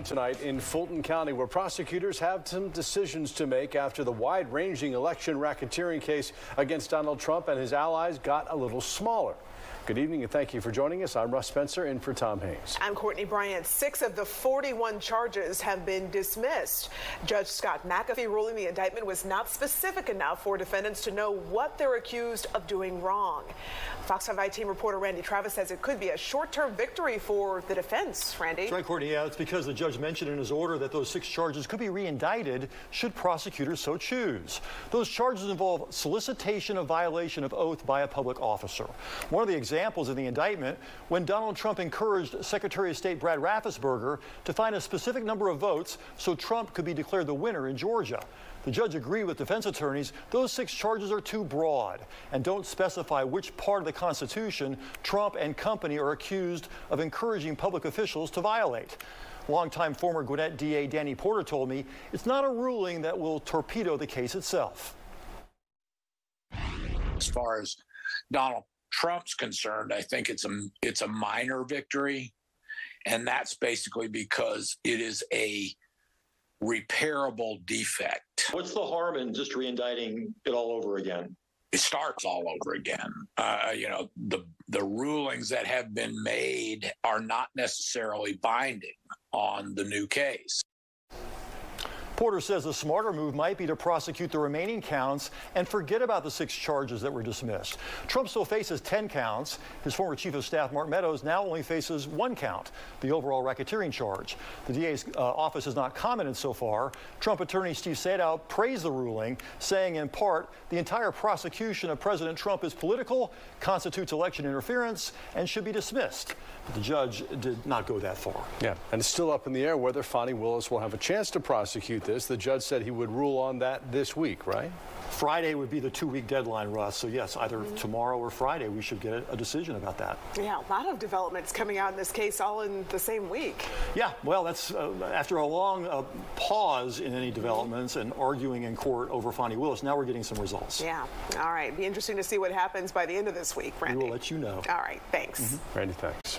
Tonight in Fulton County, where prosecutors have some decisions to make after the wide-ranging election racketeering case against Donald Trump and his allies got a little smaller. Good evening and thank you for joining us. I'm Russ Spencer in for Tom Hayes. I'm Courtney Bryant. 6 of the 41 charges have been dismissed. Judge Scott McAfee ruling the indictment was not specific enough for defendants to know what they're accused of doing wrong. Fox 5 team reporter Randy Travis says it could be a short-term victory for the defense. Randy? That's right, Courtney. Yeah, it's because the judge mentioned in his order that those 6 charges could be re-indicted should prosecutors so choose. Those charges involve solicitation of violation of oath by a public officer. One of the examples in the indictment, when Donald Trump encouraged Secretary of State Brad Raffensperger to find a specific number of votes so Trump could be declared the winner in Georgia. The judge agreed with defense attorneys those 6 charges are too broad and don't specify which part of the Constitution Trump and company are accused of encouraging public officials to violate. Longtime former Gwinnett DA Danny Porter told me it's not a ruling that will torpedo the case itself. As far as Donald Trump's concerned, I think it's a minor victory, and that's basically because it is a repairable defect. What's the harm in just re-indicting it all over again? It starts all over again. The rulings that have been made are not necessarily binding on the new case. Porter says the smarter move might be to prosecute the remaining counts and forget about the 6 charges that were dismissed. Trump still faces 10 counts. His former chief of staff, Mark Meadows, now only faces 1 count, the overall racketeering charge. The DA's office has not commented so far. Trump attorney Steve Sadow praised the ruling, saying in part, the entire prosecution of President Trump is political, constitutes election interference, and should be dismissed. But the judge did not go that far. Yeah, and it's still up in the air whether Fani Willis will have a chance to prosecute this. The judge said he would rule on that this week, right? Friday would be the 2-week deadline, Russ. So, yes, either tomorrow or Friday, we should get a decision about that. Yeah, a lot of developments coming out in this case all in the same week. Yeah, well, that's after a long pause in any developments and arguing in court over Fani Willis. Now we're getting some results. Yeah. All right. Be interesting to see what happens by the end of this week, Randy. We will let you know. All right. Thanks. Randy, thanks.